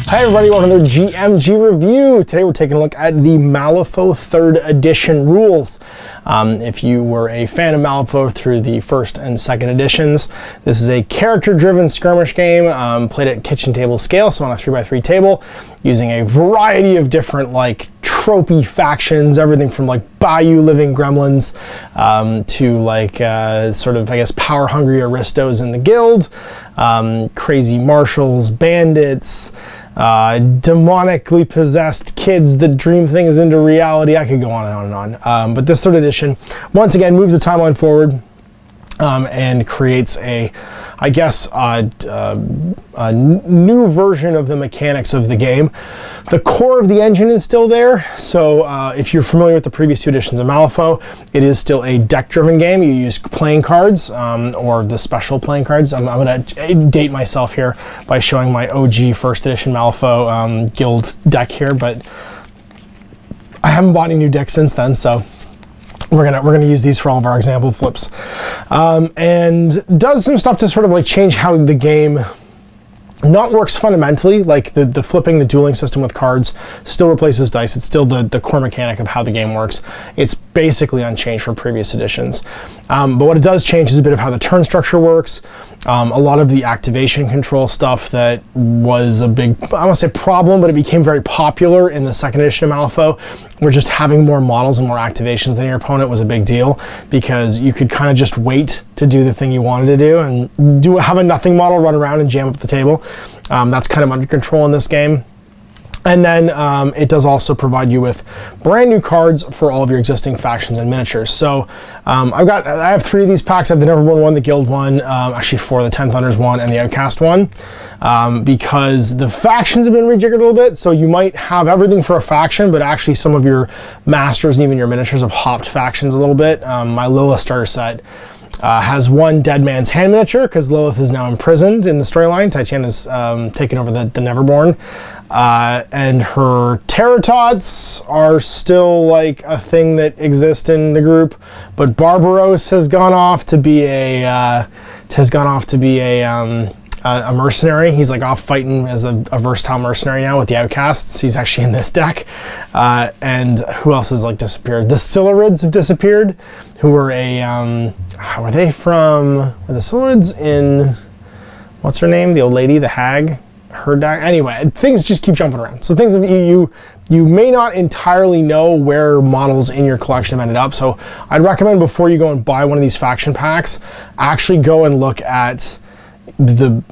Hi everybody, welcome to the GMG review. Today we're taking a look at the Malifaux 3rd edition rules. If you were a fan of Malifaux through the 1st and 2nd editions, this is a character-driven skirmish game played at kitchen table scale, so on a 3x3 table, using a variety of different like tropey factions, everything from like bayou living gremlins to like sort of, I guess, power-hungry aristos in the guild, crazy marshals, bandits, demonically possessed kids that dream things into reality. I could go on and on and on. But this 3rd edition, once again, moves the timeline forward and creates a, I guess, a new version of the mechanics of the game. The core of the engine is still there, so if you're familiar with the previous 2 editions of Malifaux, it is still a deck-driven game. You use playing cards, or the special playing cards. I'm going to date myself here by showing my OG 1st edition Malifaux guild deck here, but I haven't bought any new decks since then, so we're gonna use these for all of our example flips, and does some stuff to sort of like change how the game not works fundamentally. Like the flipping, the dueling system with cards still replaces dice. It's still the core mechanic of how the game works. It's basically unchanged from previous editions. But what it does change is a bit of how the turn structure works. A lot of the activation control stuff that was a big, I won't say problem, but it became very popular in the 2nd edition of Malifaux, where just having more models and more activations than your opponent was a big deal, because you could kind of just wait to do the thing you wanted to do and have a nothing model run around and jam up the table. That's kind of under control in this game. And then it does also provide you with brand new cards for all of your existing factions and miniatures. So I have 3 of these packs. I have the Neverborn one, the Guild one, actually 4, the 10 Thunders one, and the Outcast one, because the factions have been rejiggered a little bit. So you might have everything for a faction, but actually some of your masters and even your miniatures have hopped factions a little bit. My Lilith starter set has 1 Dead Man's Hand miniature, because Lilith is now imprisoned in the storyline. Titian has taken over the Neverborn. And her Terratots are still like a thing that exists in the group, but Barbaros has gone off to be a mercenary. He's like off fighting as a versatile mercenary now with the Outcasts. He's actually in this deck. And who else has like disappeared? The Silurids have disappeared, who were were they from, were the Silurids in, what's her name? The old lady, the hag? Her deck. Anyway, things just keep jumping around. So things that you may not entirely know where models in your collection have ended up. So I'd recommend, before you go and buy one of these faction packs, actually go and look at the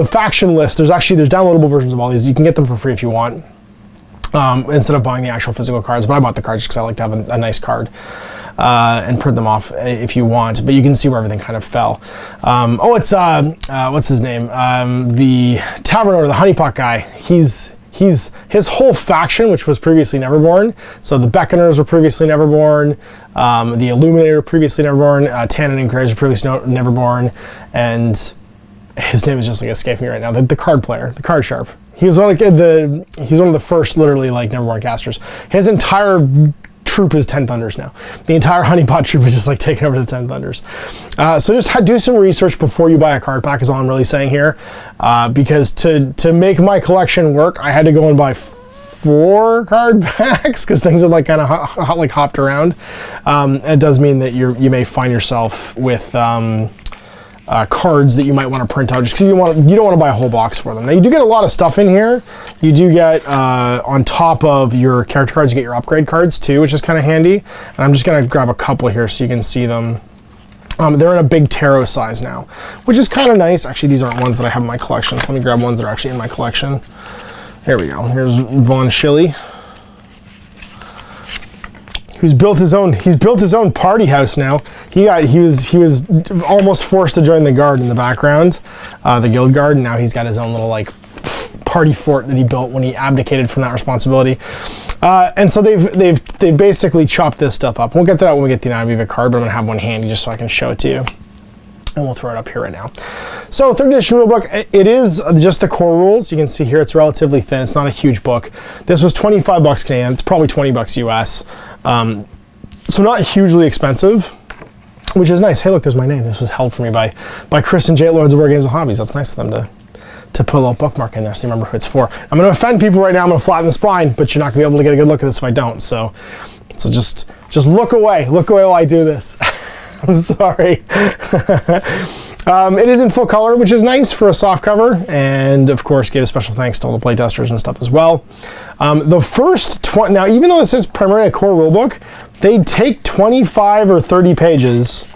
faction list. There's downloadable versions of all these. You can get them for free if you want, instead of buying the actual physical cards. But I bought the cards because I like to have a nice card. And print them off if you want, but you can see where everything kind of fell. It's what's his name? The Tavern Owner, the Honeypot guy. His whole faction, which was previously Neverborn. So the Beckoners were previously Neverborn, the Illuminator previously Neverborn, Tannen and Graves were previously Neverborn, and his name is just like escaping me right now. The card player, the card sharp. He was one of the first, literally, like, Neverborn casters. His entire troop is 10 Thunders now. The entire Honeypot troop is just like taking over the 10 Thunders. So just do some research before you buy a card pack is all I'm really saying here, because to make my collection work, I had to go and buy 4 card packs because things had like kind of hopped around. It does mean that you may find yourself with cards that you might want to print out just because you don't want to buy a whole box for them. Now you do get a lot of stuff in here. You do get on top of your character cards, you get your upgrade cards too, which is kind of handy. And I'm just going to grab a couple here so you can see them. They're in a big tarot size now, which is kind of nice. Actually, these aren't ones that I have in my collection, so let me grab ones that are actually in my collection. Here we go. Here's Von Schilly, who's built his own party house now. He was almost forced to join the guard in the background, the guild guard, and now he's got his own little like party fort that he built when he abdicated from that responsibility. And so they've basically chopped this stuff up. We'll get to that when we get the anatomy of a card, but I'm gonna have one handy just so I can show it to you. And we'll throw it up here right now. So 3rd edition rulebook, it is just the core rules. You can see here it's relatively thin. It's not a huge book. This was 25 bucks Canadian. It's probably 20 bucks US. So not hugely expensive, which is nice. Hey, look, there's my name. This was held for me by Chris and Jay at Lords of Wyrd Games and Hobbies. That's nice of them to to put a little bookmark in there so you remember who it's for. I'm going to offend people right now. I'm going to flatten the spine, but you're not going to be able to get a good look at this if I don't. So just look away. Look away while I do this. I'm sorry. It is in full color, which is nice for a soft cover, and of course gave a special thanks to all the playtesters and stuff as well. The first now, even though this is primarily a core rulebook, they take 25 or 30 pages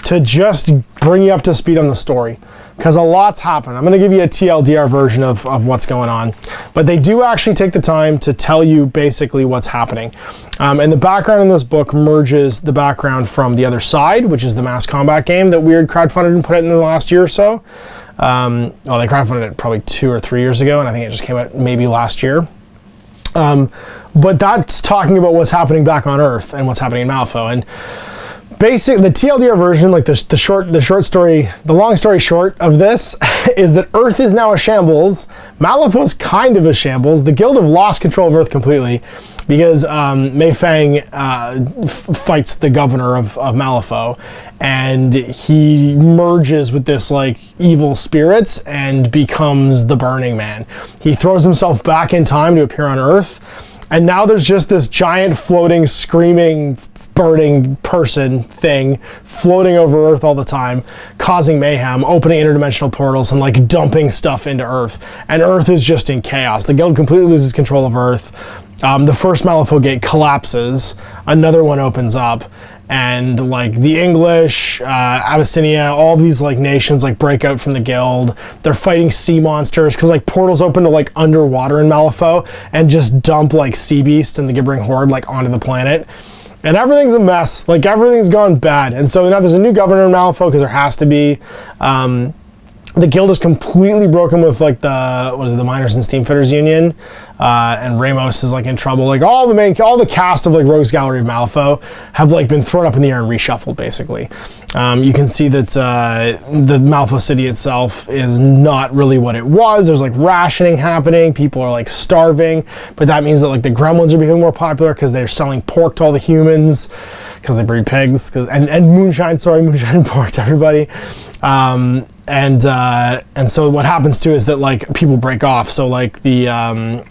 to just bring you up to speed on the story, because a lot's happened. I'm going to give you a TLDR version of what's going on, but they do actually take the time to tell you basically what's happening. And the background in this book merges the background from The Other Side, which is the mass combat game that Wyrd crowdfunded and put it in the last year or so. Well, they crowdfunded it probably 2 or 3 years ago, and I think it just came out maybe last year. But that's talking about what's happening back on Earth and what's happening in Malifaux. And basically, the TLDR version, like the long story short of this, is that Earth is now a shambles. Malifaux's kind of a shambles. The Guild have lost control of Earth completely because Mei Fang fights the governor of Malifaux, and he merges with this like evil spirits and becomes the Burning Man. He throws himself back in time to appear on Earth, and now there's just this giant floating, screaming, burning person thing floating over Earth all the time, causing mayhem, opening interdimensional portals and like dumping stuff into Earth. And Earth is just in chaos. The Guild completely loses control of Earth. The first Malifaux gate collapses, another one opens up, and like the English, Abyssinia, all of these like nations like break out from the Guild. They're fighting sea monsters because like portals open to like underwater in Malifaux and just dump like sea beasts and the gibbering horde like onto the planet. And everything's a mess. Like everything's gone bad. And so now there's a new governor in Malifaux because there has to be. The Guild is completely broken with like the Miners and Steamfitters Union, and Ramos is like in trouble. Like all the cast of like Rogues Gallery of Malifaux have like been thrown up in the air and reshuffled basically. You can see that the Malifaux city itself is not really what it was. There's like rationing happening. People are like starving, but that means that like the Gremlins are becoming more popular because they're selling pork to all the humans because they breed pigs, and moonshine and pork to everybody. And so what happens too is that like people break off. So like the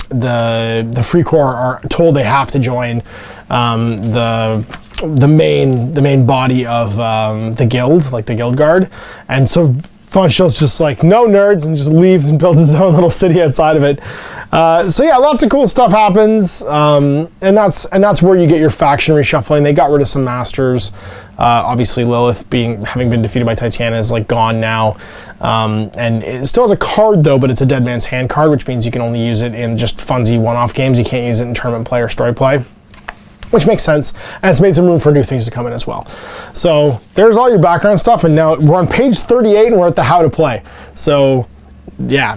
Free Corps are told they have to join the main body of the Guild, like the Guild Guard, and so Funshell's just like, no nerds, and just leaves and builds his own little city outside of it. So yeah, lots of cool stuff happens, and that's where you get your faction reshuffling. They got rid of some masters. Obviously Lilith having been defeated by Titania is like gone now, and it still has a card though, but it's a Dead Man's Hand card, which means you can only use it in just funsy one-off games. You can't use it in tournament play or story play, which makes sense, and it's made some room for new things to come in as well. So there's all your background stuff, and now we're on page 38 and we're at the how to play. So yeah,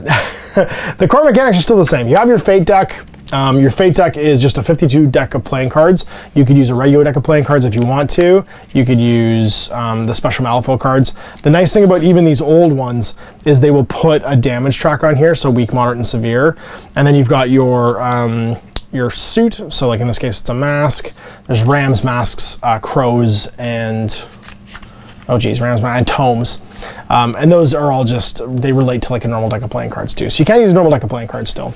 the core mechanics are still the same. You have your Fate deck. Your Fate deck is just a 52 deck of playing cards. You could use a regular deck of playing cards if you want to. You could use the special Malifaux cards. The nice thing about even these old ones is they will put a damage track on here, so weak, moderate, and severe. And then you've got your suit, so like in this case it's a mask. There's rams, masks, crows, and rams and tomes. And those are all just, they relate to like a normal deck of playing cards too. So you can use a normal deck of playing cards still.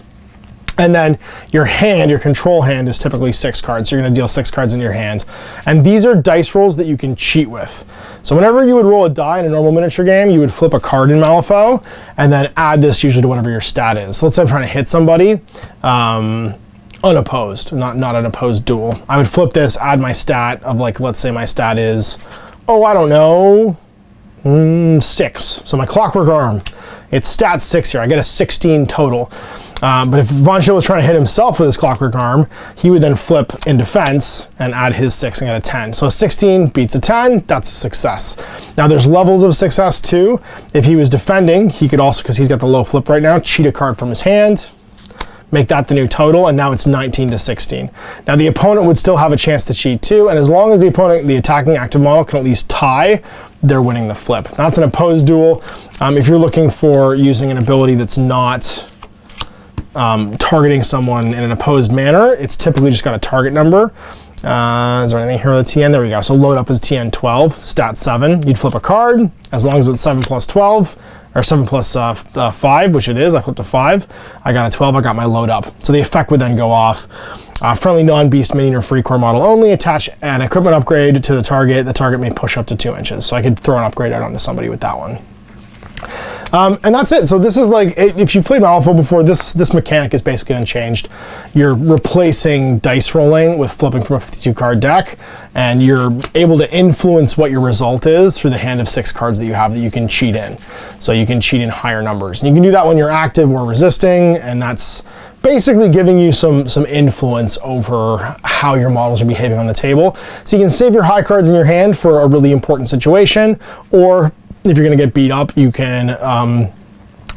And then your hand, your control hand, is typically 6 cards. So you're going to deal 6 cards in your hand. And these are dice rolls that you can cheat with. So whenever you would roll a die in a normal miniature game, you would flip a card in Malifaux and then add this usually to whatever your stat is. So let's say I'm trying to hit somebody, unopposed, not an opposed duel. I would flip this, add my stat of like, let's say my stat is, I don't know, 6. So my Clockwork Arm, it's stat 6 here. I get a 16 total. But if Von Schill was trying to hit himself with his Clockwork Arm, he would then flip in defense and add his 6 and get a 10. So a 16 beats a 10, that's a success. Now there's levels of success too. If he was defending, he could also, because he's got the low flip right now, cheat a card from his hand, make that the new total, and now it's 19 to 16. Now the opponent would still have a chance to cheat too, and as long as the opponent, the attacking active model, can at least tie, they're winning the flip. Now it's an opposed duel. If you're looking for using an ability that's not targeting someone in an opposed manner, it's typically just got a target number. Is there anything here with a TN? There we go. So load up is TN 12, stat 7. You'd flip a card, as long as it's 7 plus 12, or 7 plus 5, which it is. I flipped a 5. I got a 12. I got my load up. So the effect would then go off. Friendly non-beast minion or free core model only. Attach an equipment upgrade to the target. The target may push up to 2 inches. So I could throw an upgrade out onto somebody with that one. And that's it. So this is like, if you've played Malifaux before, this mechanic is basically unchanged. You're replacing dice rolling with flipping from a 52 card deck, and you're able to influence what your result is through the hand of 6 cards that you have that you can cheat in. So you can cheat in higher numbers. And you can do that when you're active or resisting, and that's basically giving you some influence over how your models are behaving on the table. So you can save your high cards in your hand for a really important situation, or if you're going to get beat up, you can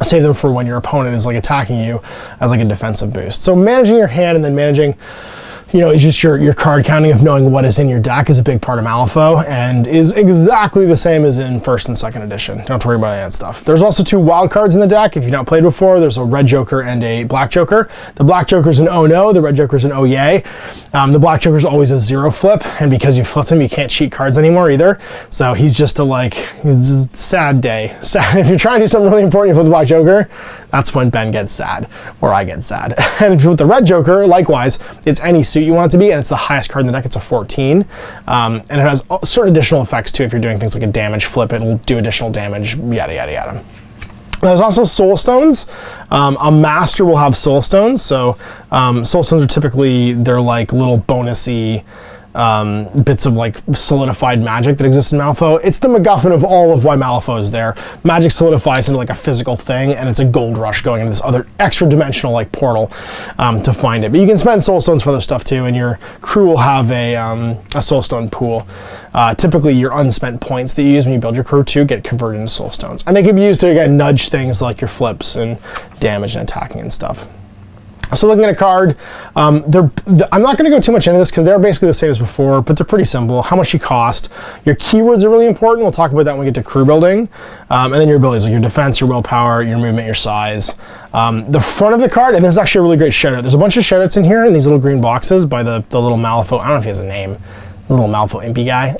save them for when your opponent is like attacking you as like a defensive boost. So managing your hand and then managing, you know, just your card counting of knowing what is in your deck is a big part of Malifaux, and is exactly the same as in 1st and 2nd edition. Don't have to worry about any of that stuff. There's also 2 wild cards in the deck. If you've not played before, there's a red joker and a black joker. The black joker's an oh no, the red joker's an oh yay. The black joker's always a 0 flip, and because you flipped him, you can't cheat cards anymore either. So he's just a it's a sad day. Sad. If you're trying to do something really important with the black joker, that's when Ben gets sad, or I get sad. And if you're with the red joker, likewise, it's any suit you want it to be, and it's the highest card in the deck. It's a 14, and it has certain additional effects too. If you're doing things like a damage flip, it'll do additional damage, yada yada yada. There's also soul stones. A master will have soul stones. So soul stones are typically, they're like little bonusy bits of like solidified magic that exists in Malifaux. It's the MacGuffin of all of why Malifaux is there. Magic solidifies into like a physical thing, and it's a gold rush going into this other extra dimensional like portal to find it. But you can spend soul stones for other stuff too, and your crew will have a soul stone pool. Typically your unspent points that you use when you build your crew too get converted into soul stones, and they can be used to again nudge things like your flips and damage and attacking and stuff. So looking at a card, I'm not going to go too much into this because they're basically the same as before, but they're pretty simple. How much you cost. Your keywords are really important. We'll talk about that when we get to crew building. And then your abilities, like your defense, your willpower, your movement, your size. The front of the card, and this is actually a really great shout-out. There's a bunch of shout-outs in here in these little green boxes by the little Malifaux. I don't know if he has a name. The little Malifaux impy guy.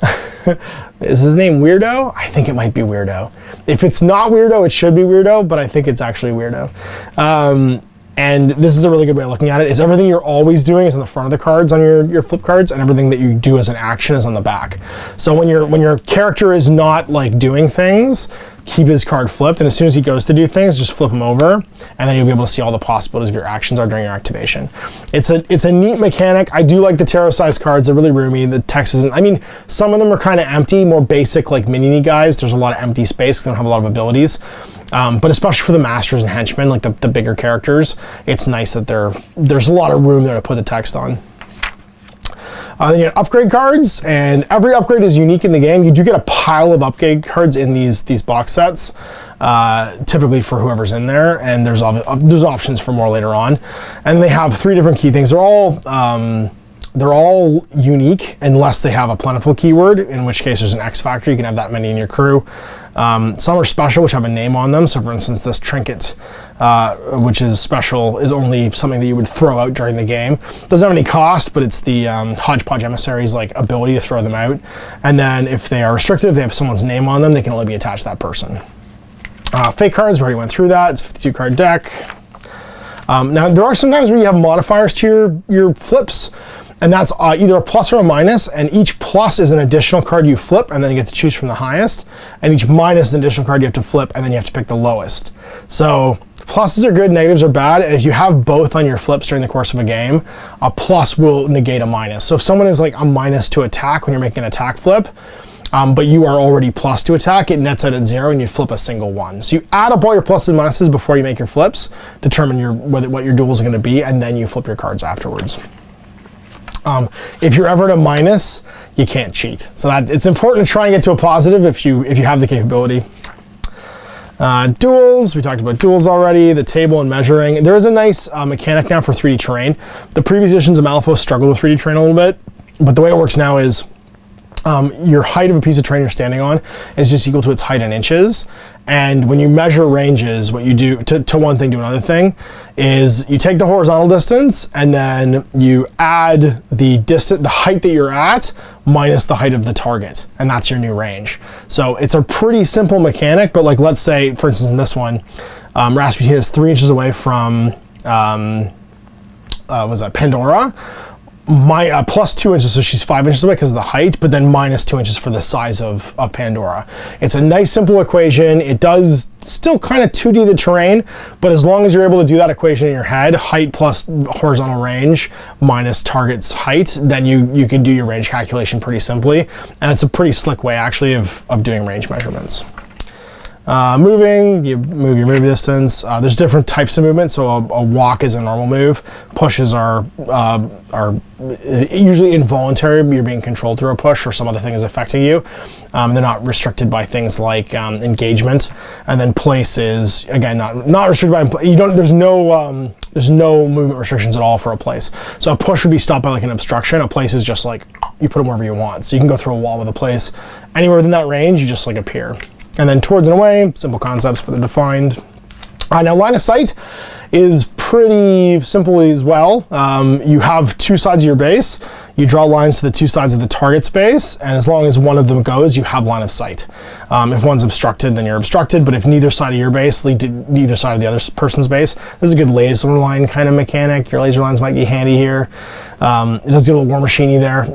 Is his name Weirdo? I think it might be Weirdo. If it's not Weirdo, it should be Weirdo, but I think it's actually Weirdo. And this is a really good way of looking at it, is everything you're always doing is on the front of the cards on your flip cards, and everything that you do as an action is on the back. So when your character is not like doing things, keep his card flipped, and as soon as he goes to do things, just flip him over, and then you'll be able to see all the possibilities of your actions are during your activation. It's a neat mechanic. I do like the tarot-sized cards. They're really roomy. The text isn't, I mean, some of them are kind of empty, more basic like mini guys. There's a lot of empty space because they don't have a lot of abilities. But especially for the masters and henchmen, like the bigger characters, it's nice that there's a lot of room there to put the text on. Then you have upgrade cards, and every upgrade is unique in the game. You do get a pile of upgrade cards in these box sets, typically for whoever's in there, and there's options for more later on. And they have 3 different key things. They're all unique unless they have a plentiful keyword, in which case there's an X factor. You can have that many in your crew. Some are special, which have a name on them. So for instance, this trinket, which is special, is only something that you would throw out during the game. Doesn't have any cost, but it's the Hodgepodge Emissary's like ability to throw them out. And then if they are restricted, if they have someone's name on them, they can only be attached to that person. Fake cards, we already went through that. It's a 52 card deck. Now there are some times where you have modifiers to your flips, and that's either a plus or a minus, and each plus is an additional card you flip, and then you get to choose from the highest, and each minus is an additional card you have to flip, and then you have to pick the lowest. So pluses are good, negatives are bad, and if you have both on your flips during the course of a game, a plus will negate a minus. So if someone is like a minus to attack when you're making an attack flip, but you are already plus to attack, it nets out at 0 and you flip a single 1. So you add up all your pluses and minuses before you make your flips, determine what your duels are going to be, and then you flip your cards afterwards. If you're ever at a minus, you can't cheat. So it's important to try and get to a positive if you have the capability. Duels, we talked about duels already, the table and measuring. There is a nice mechanic now for 3D terrain. The previous editions of Malifaux struggled with 3D terrain a little bit, but the way it works now is your height of a piece of terrain you're standing on is just equal to its height in inches. And when you measure ranges, what you do to one thing to another thing is you take the horizontal distance and then you add the height that you're at minus the height of the target, and that's your new range. So it's a pretty simple mechanic, but like let's say, for instance, in this one, Rasputin is 3 inches away from was that Pandora? Plus 2 inches, so she's 5 inches away because of the height, but then minus 2 inches for the size of Pandora. It's a nice simple equation. It does still kind of 2D the terrain, but as long as you're able to do that equation in your head, height plus horizontal range minus target's height, then you can do your range calculation pretty simply. And it's a pretty slick way actually of doing range measurements. Moving, you move your move distance. There's different types of movement. So a walk is a normal move. Pushes are usually involuntary. You're being controlled through a push or some other thing is affecting you. They're not restricted by things like engagement. And then place is again not restricted by there's no movement restrictions at all for a place. So a push would be stopped by like an obstruction. A place is just like you put them wherever you want. So you can go through a wall with a place. Anywhere within that range, you just like appear. And then towards and away, simple concepts, but they're defined. Now line of sight is pretty simple as well. You have 2 sides of your base. You draw lines to the 2 sides of the target's base, and as long as one of them goes, you have line of sight. If one's obstructed, then you're obstructed, but if neither side of your base lead to neither side of the other person's base, this is a good laser line kind of mechanic. Your laser lines might be handy here. It does get a little war machine-y there.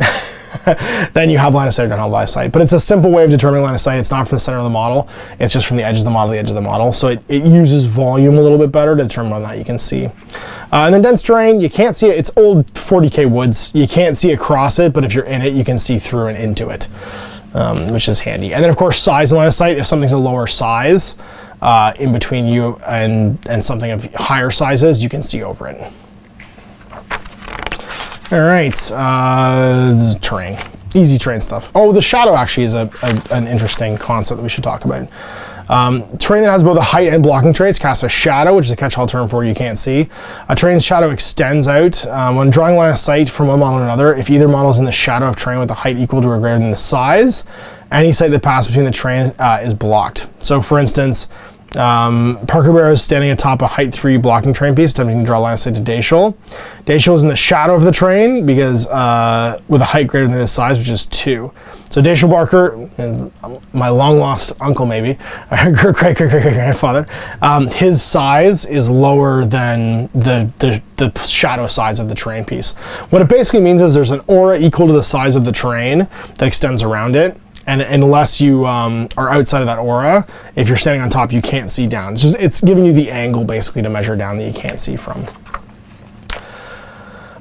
Then you have line of sight or don't have line of sight. But it's a simple way of determining line of sight. It's not from the center of the model. It's just from the edge of the model to the edge of the model. So it uses volume a little bit better to determine whether or not you can see. And then dense terrain, you can't see it. It's old 40K woods. You can't see across it, but if you're in it, you can see through and into it, which is handy. And then of course, size and line of sight. If something's a lower size in between you and something of higher sizes, you can see over it. All right, this is terrain, easy terrain stuff. Oh, the shadow actually is an interesting concept that we should talk about. Terrain that has both a height and blocking traits casts a shadow, which is a catch-all term for you can't see. A terrain's shadow extends out. When drawing line of sight from one model to another, if either model is in the shadow of terrain with a height equal to or greater than the size, any sight that passes between the terrain is blocked. So for instance, Parker Bear is standing atop a height 3 blocking terrain piece, attempting to draw line of sight to Daciel. Daciel is in the shadow of the terrain because with a height greater than his size, which is 2. So Daciel Barker, my long lost uncle maybe, great grandfather, his size is lower than the shadow size of the terrain piece. What it basically means is there's an aura equal to the size of the terrain that extends around it. And unless you are outside of that aura, if you're standing on top, you can't see down. It's giving you the angle basically to measure down that you can't see from.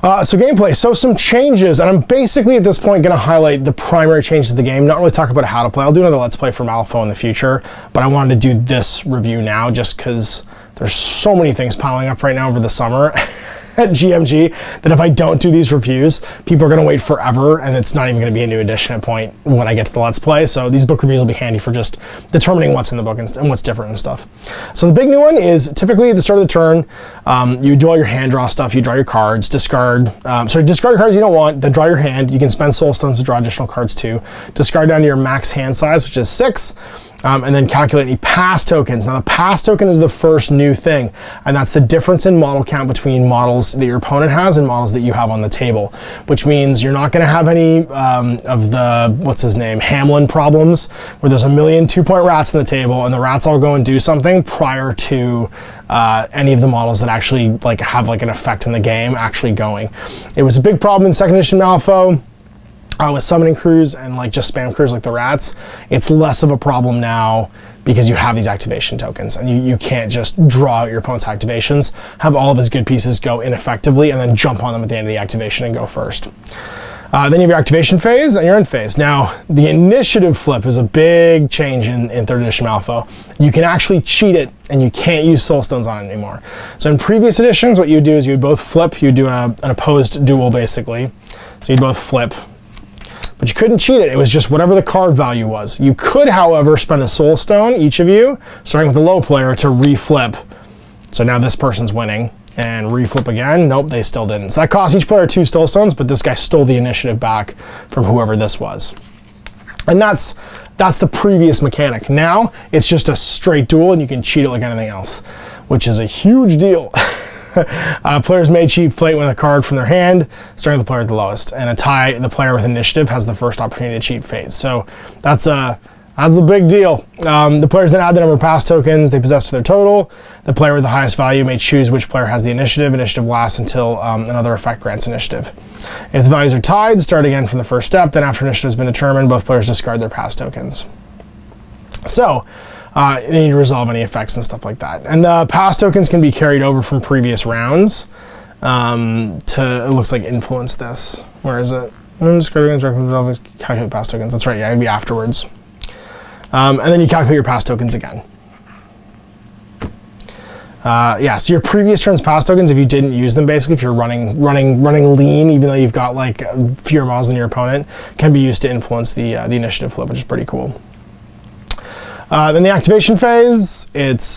So gameplay, so some changes, and I'm basically at this point going to highlight the primary changes of the game, not really talk about how to play. I'll do another Let's Play for Malifaux in the future, but I wanted to do this review now just because there's so many things piling up right now over the summer at GMG that if I don't do these reviews, people are going to wait forever, and it's not even going to be a new edition at point when I get to the Let's Play. So these book reviews will be handy for just determining what's in the book and what's different and stuff. So the big new one is typically at the start of the turn, you do all your hand draw stuff, you draw your cards, discard cards you don't want, then draw your hand. You can spend soul stones to draw additional cards too. Discard down to your max hand size, which is 6. And then calculate any pass tokens. Now the pass token is the first new thing, and that's the difference in model count between models that your opponent has and models that you have on the table, which means you're not going to have any of the, what's his name, Hamlin problems, where there's a million 2-point rats on the table and the rats all go and do something prior to any of the models that actually have an effect in the game actually going. It was a big problem in 2nd edition Malifaux. With summoning crews and just spam crews like the rats. It's less of a problem now because you have these activation tokens and you can't just draw out your opponent's activations, have all of his good pieces go ineffectively and then jump on them at the end of the activation and go first. Then you have your activation phase and your end phase. Now, the initiative flip is a big change in 3rd edition Malifaux. You can actually cheat it and you can't use soul stones on it anymore. So in previous editions, what you would do is you would both flip, you would do an opposed duel basically. So you'd both flip. But you couldn't cheat it. It was just whatever the card value was. You could, however, spend a soul stone, each of you, starting with the low player, to reflip. So now this person's winning. And reflip again. Nope, they still didn't. So that cost each player 2 soul stones, but this guy stole the initiative back from whoever this was. And that's the previous mechanic. Now it's just a straight duel and you can cheat it like anything else, which is a huge deal. Players may cheat fate with a card from their hand, starting with the player at the lowest. And a tie, the player with initiative has the first opportunity to cheat fate. So that's a big deal. The players then add the number of pass tokens they possess to their total. The player with the highest value may choose which player has the initiative. Initiative lasts until another effect grants initiative. If the values are tied, start again from the first step. Then after initiative has been determined, both players discard their pass tokens. So they need to resolve any effects and stuff like that. And the pass tokens can be carried over from previous rounds to, it looks like, influence this. Where is it? Calculate pass tokens. That's right, yeah, it'd be afterwards. And then you calculate your pass tokens again. Yeah, so your previous turn's pass tokens, if you didn't use them, basically, if you're running lean, even though you've got like fewer models than your opponent, can be used to influence the initiative flip, which is pretty cool. Then the activation phase,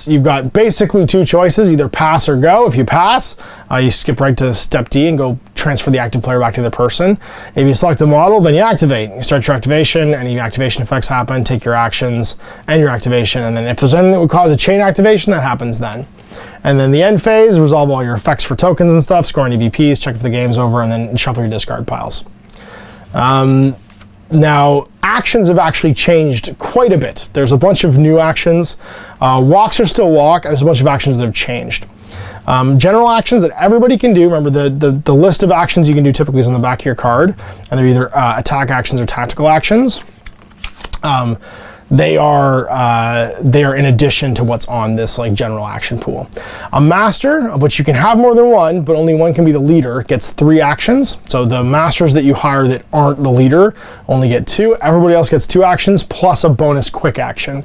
you've got basically two choices, either pass or go. If you pass, you skip right to step D and go transfer the active player back to the person. If you select a model, then you activate. You start your activation, any activation effects happen, take your actions and your activation, and then if there's anything that would cause a chain activation, that happens then. And then the end phase, resolve all your effects for tokens and stuff, score any VPs, check if the game's over, and then shuffle your discard piles. Now, actions have actually changed quite a bit. There's a bunch of new actions. Walks are still walk, and there's a bunch of actions that have changed. General actions that everybody can do, remember the list of actions you can do typically is on the back of your card, and they're either attack actions or tactical actions. They are in addition to what's on this like general action pool. A master, of which you can have more than one, but only one can be the leader, gets 3 actions. So the masters that you hire that aren't the leader only get 2. Everybody else gets 2 actions plus a bonus quick action.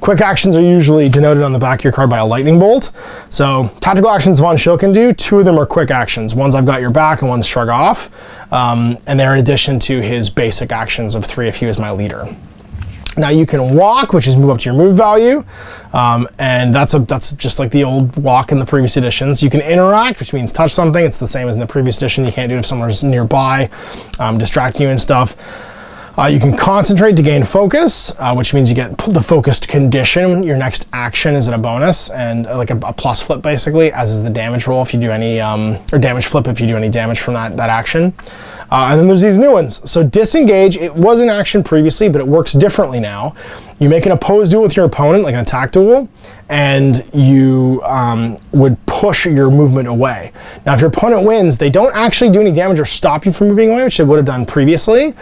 Quick actions are usually denoted on the back of your card by a lightning bolt. So tactical actions Von Schill can do, 2 of them are quick actions. One's I've got your back and one's shrug off. And they're in addition to his basic actions of 3 if he was my leader. Now you can walk, which is move up to your move value, and that's just like the old walk in the previous editions. You can interact, which means touch something. It's the same as in the previous edition. You can't do it if someone's nearby, distracting you and stuff. You can concentrate to gain focus, which means you get the focused condition. Your next action is at a bonus, and like a plus flip basically, as is the damage roll if you do any, or damage flip if you do any damage from that action. And then there's these new ones. So Disengage, it was an action previously, but it works differently now. You make an opposed duel with your opponent, like an attack duel, and you would push your movement away. Now, if your opponent wins, they don't actually do any damage or stop you from moving away, which they would have done previously,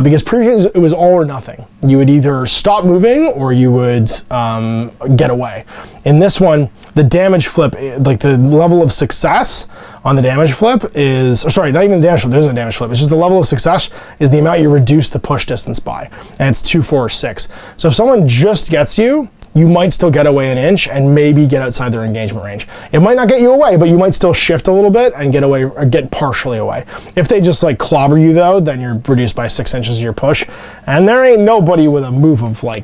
because previously it was all or nothing. You would either stop moving or you would get away. In this one, the damage flip, like the level of success on the damage flip is, or sorry, not even the damage flip, there's no damage flip, it's just the level of success is the amount you reduce the push distance by, and it's 2, 4, or 6. So if someone just gets you, you might still get away an inch and maybe get outside their engagement range. It might not get you away, but you might still shift a little bit and get away, or get partially away. If they just like clobber you though, then you're reduced by 6 inches of your push, and there ain't nobody with a move of like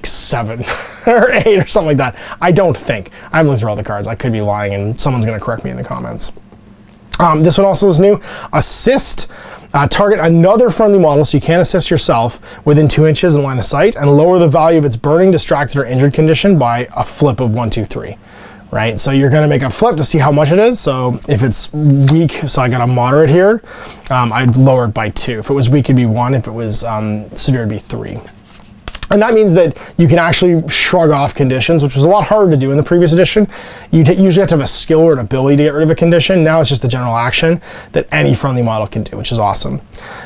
7 or 8 or something like that. I don't think. I haven't looked through all the cards. I could be lying and someone's going to correct me in the comments. This one also is new. Assist. Target another friendly model, so you can't assist yourself, within 2 inches in line of sight, and lower the value of its burning, distracted, or injured condition by a flip of 1, 2, 3. Right? So you're going to make a flip to see how much it is. So if it's weak, so I got a moderate here, I'd lower it by 2. If it was weak, it'd be 1. If it was severe, it'd be 3. And that means that you can actually shrug off conditions, which was a lot harder to do in the previous edition. You usually have to have a skill or an ability to get rid of a condition. Now it's just a general action that any friendly model can do, which is awesome.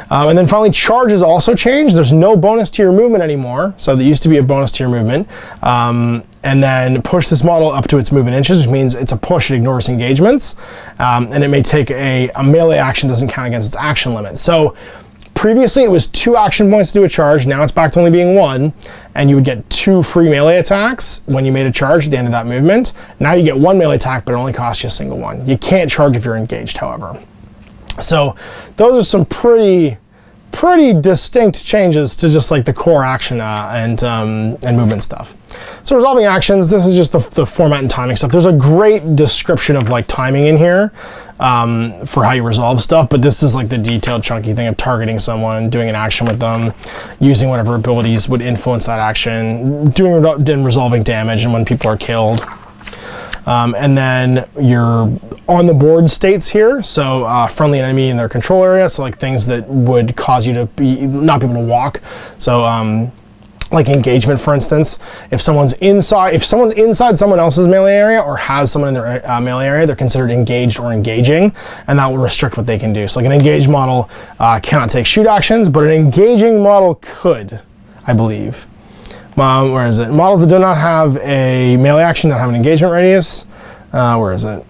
And then finally, charges also changed. There's no bonus to your movement anymore. So there used to be a bonus to your movement. And then push this model up to its movement inches, which means it's a push, it ignores engagements. And it may take a melee action, doesn't count against its action limit. So previously it was 2 action points to do a charge, now it's back to only being 1, and you would get 2 free melee attacks when you made a charge at the end of that movement. Now you get 1 melee attack, but it only costs you a single one. You can't charge if you're engaged, however. So those are some pretty distinct changes to just like the core action and movement stuff. So resolving actions, this is just the format and timing stuff. There's a great description of like timing in here for how you resolve stuff, but this is like the detailed chunky thing of targeting someone, doing an action with them, using whatever abilities would influence that action, doing resolving damage and when people are killed. And then your on the board states here, so friendly enemy in their control area, so like things that would cause you to not be able to walk. So like engagement, for instance, if someone's inside someone else's melee area or has someone in their melee area, they're considered engaged or engaging, and that will restrict what they can do. So like an engaged model cannot take shoot actions, but an engaging model could, I believe. Where is it? Models that do not have a melee action that have an engagement radius. Where is it?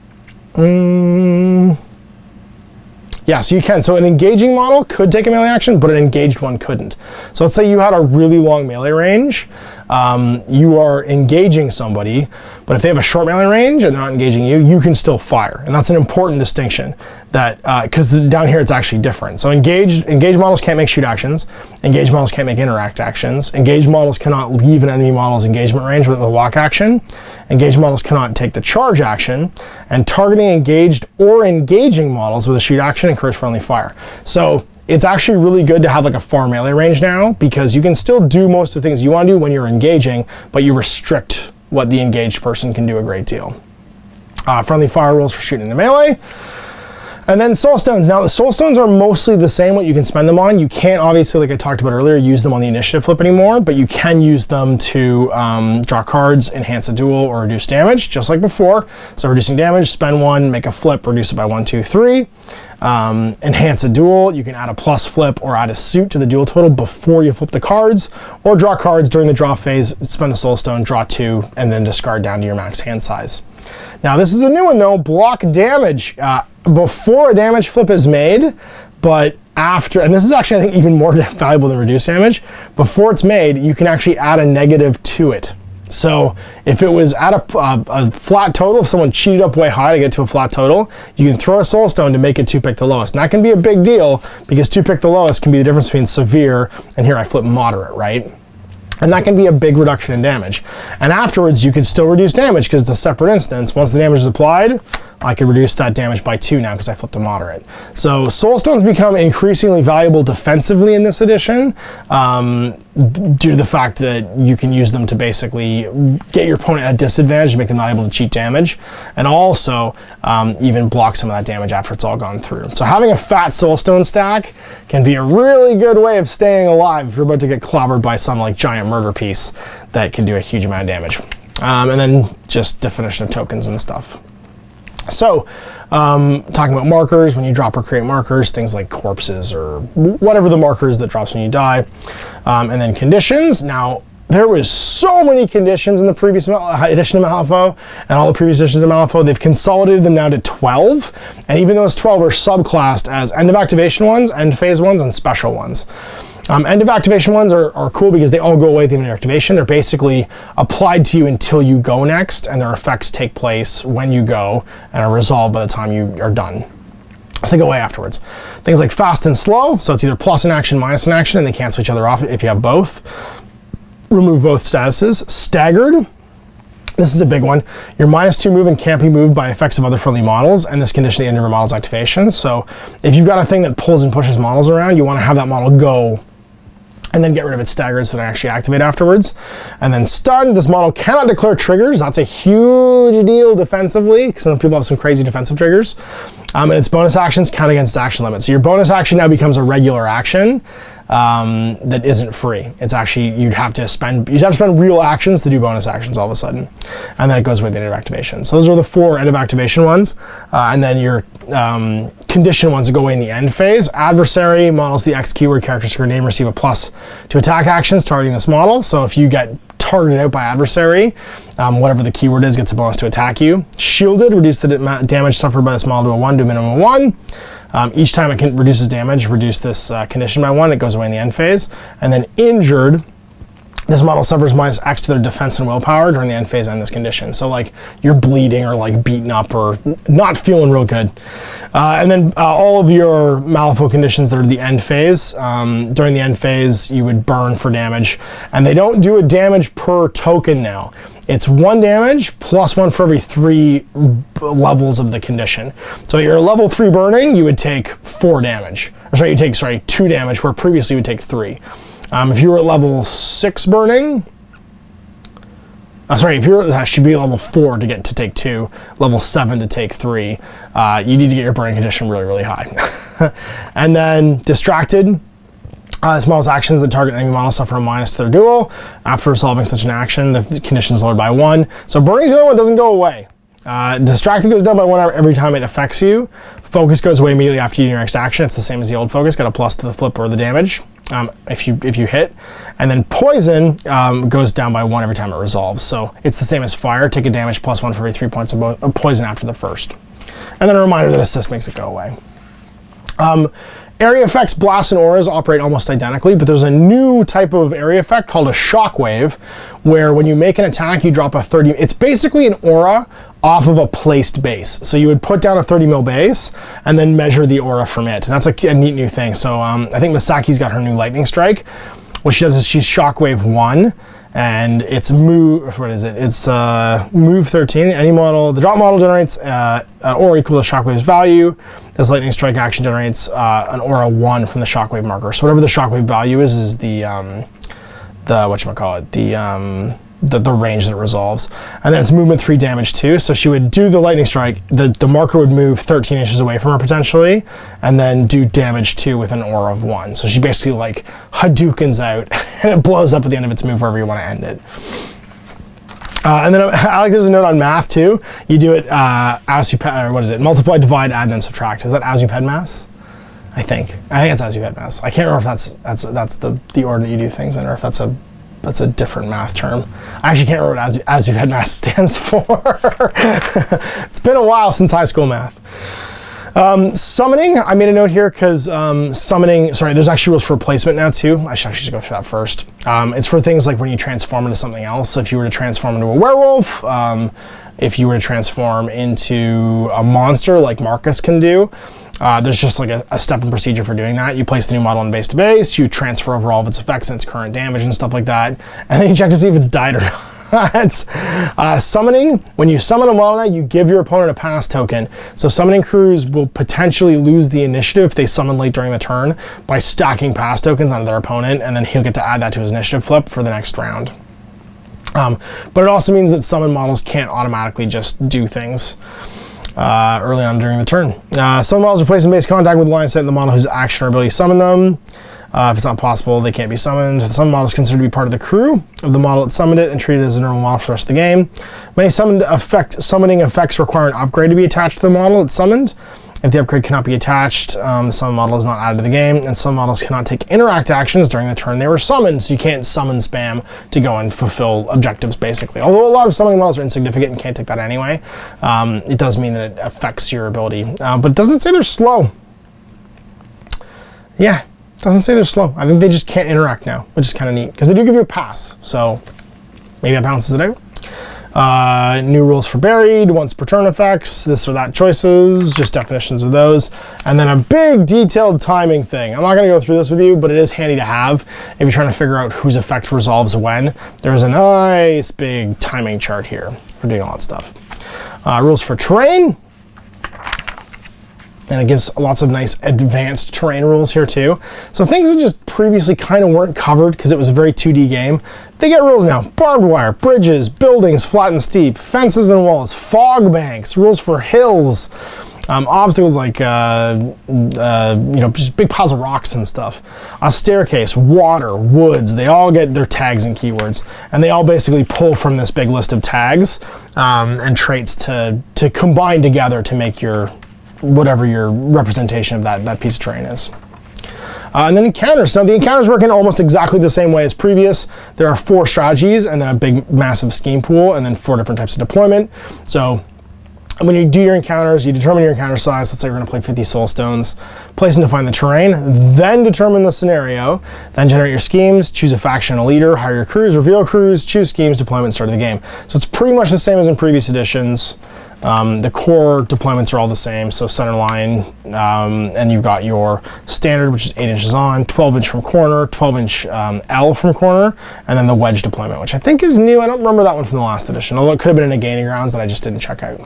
Yeah, so you can. So an engaging model could take a melee action, but an engaged one couldn't. So let's say you had a really long melee range. You are engaging somebody, but if they have a short melee range and they're not engaging you, you can still fire. And that's an important distinction, that because down here it's actually different. So engaged models can't make shoot actions. Engaged models can't make interact actions. Engaged models cannot leave an enemy model's engagement range with a walk action. Engaged models cannot take the charge action. And targeting engaged or engaging models with a shoot action encourage friendly fire. So it's actually really good to have like a far melee range now, because you can still do most of the things you want to do when you're engaging, but you restrict what the engaged person can do a great deal. Friendly fire rules for shooting into melee. And then soul stones. Now the soul stones are mostly the same what you can spend them on. You can't obviously, like I talked about earlier, use them on the initiative flip anymore, but you can use them to draw cards, enhance a duel, or reduce damage, just like before. So reducing damage, spend one, make a flip, reduce it by 1, 2, 3. Enhance a duel, you can add a plus flip or add a suit to the duel total before you flip the cards, or draw cards during the draw phase, spend a soul stone, draw 2, and then discard down to your max hand size. Now this is a new one though, block damage before a damage flip is made, but after, and this is actually I think even more valuable than reduce damage, before it's made you can actually add a negative to it. So if it was at a flat total, if someone cheated up way high to get to a flat total, you can throw a soul stone to make it 2-pick the lowest. And that can be a big deal, because 2-pick the lowest can be the difference between severe and here I flip moderate, right? And that can be a big reduction in damage. And afterwards, you can still reduce damage because it's a separate instance. Once the damage is applied, I can reduce that damage by 2 now because I flipped a moderate. So soul stones become increasingly valuable defensively in this edition, due to the fact that you can use them to basically get your opponent at a disadvantage, make them not able to cheat damage, and also even block some of that damage after it's all gone through. So having a fat soul stone stack can be a really good way of staying alive if you're about to get clobbered by some like giant murder piece that can do a huge amount of damage. And then just definition of tokens and stuff. So, talking about markers, when you drop or create markers, things like corpses or whatever the marker is that drops when you die. And then conditions. Now, there was so many conditions in the previous edition of Malifaux, and all the previous editions of Malifaux. They've consolidated them now to 12, and even those 12 are subclassed as end of activation ones, end phase ones, and special ones. End of activation ones are cool because they all go away at the end of activation. They're basically applied to you until you go next, and their effects take place when you go and are resolved by the time you are done. So they go away afterwards. Things like fast and slow, so it's either plus an action, minus an action, and they cancel each other off if you have both. Remove both statuses. Staggered. This is a big one. Your -2 move and can't be moved by effects of other friendly models, and this condition at the end of your model's activation. So if you've got a thing that pulls and pushes models around, you want to have that model go and then get rid of its staggered so they actually activate afterwards. And then stunned, this model cannot declare triggers. That's a huge deal defensively, because some people have some crazy defensive triggers. And its bonus actions count against action limits. So your bonus action now becomes a regular action that isn't free. It's actually, you'd have to spend real actions to do bonus actions all of a sudden. And then it goes with the end of activation. So those are the 4 end of activation ones. And then your condition ones that go away in the end phase. Adversary models, the X keyword characteristic or name receive a plus to attack actions targeting this model. So if you get targeted out by adversary, whatever the keyword is gets a bonus to attack you. Shielded, reduce the damage suffered by this model to a 1 to a minimum of 1. Each time it reduces damage, reduce this condition by 1, it goes away in the end phase. And then injured, This model suffers -X to their defense and willpower during the end phase and this condition. So like you're bleeding or like beaten up or not feeling real good. And then all of your Malifaux conditions that are the end phase, during the end phase you would burn for damage. And they don't do a damage per token now. It's 1 damage plus 1 for every 3 levels of the condition. So you're level 3 burning, you would take 4 damage. Or sorry, you take 2 damage where previously you would take 3. If you were at level 6 burning, if you were, that should be level 4 to take 2, level 7 to take 3. You need to get your burning condition really, really high. And then distracted. This model's actions that target enemy model suffer a -to their duel. After resolving such an action, the condition is lowered by 1. So burning's the only one that doesn't go away. Distracted goes down by 1 every time it affects you. Focus goes away immediately after you do your next action. It's the same as the old focus. Got a plus to the flip or the damage if you hit. And then poison goes down by 1 every time it resolves. So it's the same as fire. Take a damage plus 1 for every 3 points of poison after the first. And then a reminder that assist makes it go away. Area effects, blasts, and auras operate almost identically, but there's a new type of area effect called a shockwave, where when you make an attack, you drop a 30. It's basically an aura off of a placed base. So you would put down a 30 mil base and then measure the aura from it. And that's a neat new thing. So I think Misaki's got her new lightning strike. What she does is she's shockwave 1. And it's move, what is it? It's move 13. Any model, the drop model generates an aura equal to shockwave's value. This lightning strike action generates an aura 1 from the shockwave marker. So whatever the shockwave value is the whatchamacallit, the range that it resolves. And then it's movement 3 damage 2. So she would do the lightning strike, the marker would move 13 inches away from her potentially, and then do damage 2 with an aura of 1. So she basically like Hadoukens out and it blows up at the end of its move wherever you want to end it. And then I like there's a note on math too. You do it as you or what is it? Multiply, divide, add, then subtract. Is that as you ped math? I think it's as you ped math. I can't remember if that's the order that you do things in, or if that's a different math term. I actually can't remember what as you ped math stands for. It's been a while since high school math. Summoning, I made a note here because summoning, there's actually rules for replacement now too. I should actually go through that first. It's for things like when you transform into something else. So if you were to transform into a werewolf, if you were to transform into a monster like Marcus can do, there's just like a step and procedure for doing that. You place the new model on base to base, you transfer over all of its effects and its current damage and stuff like that, and then you check to see if it's died or not. Summoning, when you summon a model now, you give your opponent a pass token. So summoning crews will potentially lose the initiative if they summon late during the turn by stacking pass tokens onto their opponent, and then he'll get to add that to his initiative flip for the next round. But it also means that summon models can't automatically just do things early on during the turn. Some models are placed in base contact with line of sight of the model whose action or ability summon them. If it's not possible, they can't be summoned. Some models considered to be part of the crew of the model that summoned it and treated as a normal model for the rest of the game. Many summoning effects require an upgrade to be attached to the model that's summoned. If the upgrade cannot be attached, the summon model is not added to the game, and some models cannot take interact actions during the turn they were summoned, so you can't summon spam to go and fulfill objectives, basically. Although a lot of summoning models are insignificant and can't take that anyway, it does mean that it affects your ability. But it doesn't say they're slow. Yeah. Doesn't say they're slow. I think they just can't interact now, which is kind of neat, because they do give you a pass, so maybe that balances it out. New rules for buried, once per turn effects, this or that choices, just definitions of those, and then a big detailed timing thing. I'm not going to go through this with you, but it is handy to have if you're trying to figure out whose effect resolves when. There's a nice big timing chart here for doing all that stuff. Rules for terrain. And it gives lots of nice advanced terrain rules here too. So things that just previously kind of weren't covered because it was a very 2D game, they get rules now. Barbed wire, bridges, buildings, flat and steep, fences and walls, fog banks, rules for hills, obstacles like, just big piles of rocks and stuff. A staircase, water, woods, they all get their tags and keywords. And they all basically pull from this big list of tags and traits to combine together to make whatever your representation of that piece of terrain is. And then encounters. Now the encounters work in almost exactly the same way as previous. There are 4 strategies and then a big massive scheme pool and then 4 different types of deployment. So And when you do your encounters, you determine your encounter size. Let's say we're going to play 50 soul stones. Place and define the terrain, then determine the scenario, then generate your schemes, choose a faction and a leader, hire your crews, reveal crews, choose schemes, deployment, start of the game. So it's pretty much the same as in previous editions. The core deployments are all the same, so center line, and you've got your standard, which is 8 inches on, 12 inch from corner, 12 inch L from corner, and then the wedge deployment, which I think is new. I don't remember that one from the last edition, although it could have been in a gaining grounds that I just didn't check out.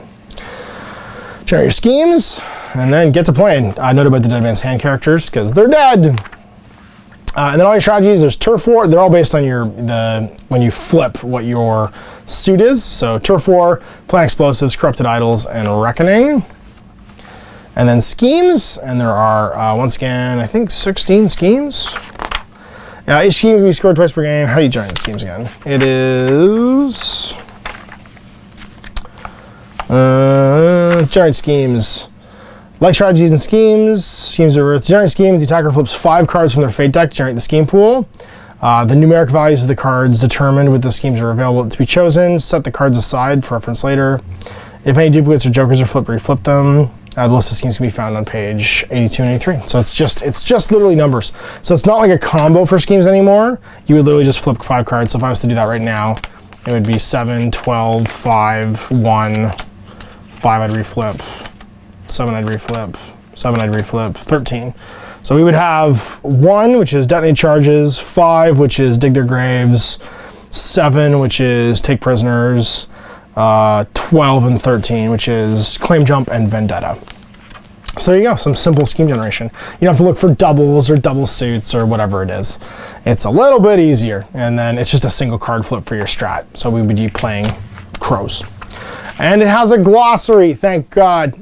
Generate your schemes, and then get to playing. Note about the dead man's hand characters, because they're dead. And then all your strategies, there's turf war. They're all based on when you flip what your suit is. So turf war, plant explosives, corrupted idols, and reckoning. And then schemes, and there are, once again, I think 16 schemes. Each scheme can be scored twice per game. How do you generate the schemes again? It is... generate schemes. Like strategies and schemes. Schemes are to generate schemes. The attacker flips 5 cards from their fate deck to generate the scheme pool. The numeric values of the cards determined with the schemes are available to be chosen. Set the cards aside for reference later. If any duplicates or jokers are flipped, reflip them. The list of schemes can be found on page 82 and 83. So it's just literally numbers. So it's not like a combo for schemes anymore. You would literally just flip 5 cards. So if I was to do that right now, it would be 7, 12, 5, 1, 5 I'd reflip, 7 I'd reflip, 7 I'd reflip, 13. So we would have 1, which is detonate charges, 5, which is dig their graves, 7, which is take prisoners, 12 and 13, which is claim jump and vendetta. So there you go, some simple scheme generation. You don't have to look for doubles or double suits or whatever it is. It's a little bit easier, and then it's just a single card flip for your strat. So we would be playing crows. And it has a glossary, thank God.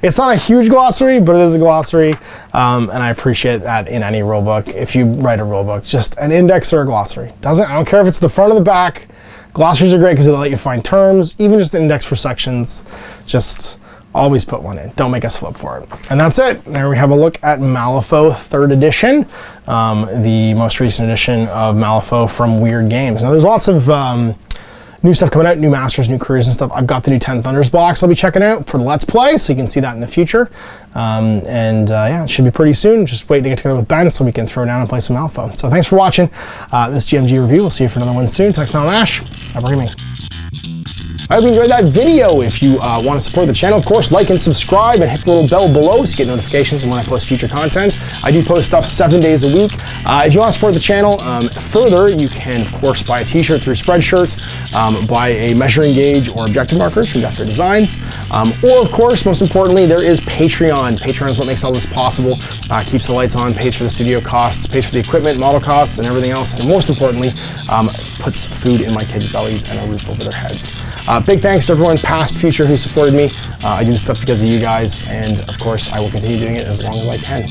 It's not a huge glossary, but it is a glossary, and I appreciate that in any rulebook. If you write a rulebook, just an index or a glossary. I don't care if it's the front or the back. Glossaries are great because they let you find terms, even just an index for sections. Just always put one in. Don't make us flip for it. And that's it. There we have a look at Malifaux 3rd edition, the most recent edition of Malifaux from Wyrd Games. Now there's lots of new stuff coming out, new masters, new careers and stuff. I've got the new 10 Thunders box I'll be checking out for the Let's Play, so you can see that in the future. Yeah, it should be pretty soon. Just waiting to get together with Ben so we can throw down and play some Malifaux. So thanks for watching this GMG review. We'll see you for another one soon. Thanks, Ash. Have a great evening. I hope you enjoyed that video. If you want to support the channel, of course, like and subscribe and hit the little bell below so you get notifications when I post future content. I do post stuff 7 days a week. If you want to support the channel further, you can, of course, buy a t-shirt through Spreadshirt, buy a measuring gauge or objective markers from Death Ray Designs, or, of course, most importantly, there is Patreon. Patreon is what makes all this possible, keeps the lights on, pays for the studio costs, pays for the equipment, model costs, and everything else, and most importantly, puts food in my kids' bellies and a roof over their heads. Big thanks to everyone, past, future, who supported me. I do this stuff because of you guys, and of course, I will continue doing it as long as I can.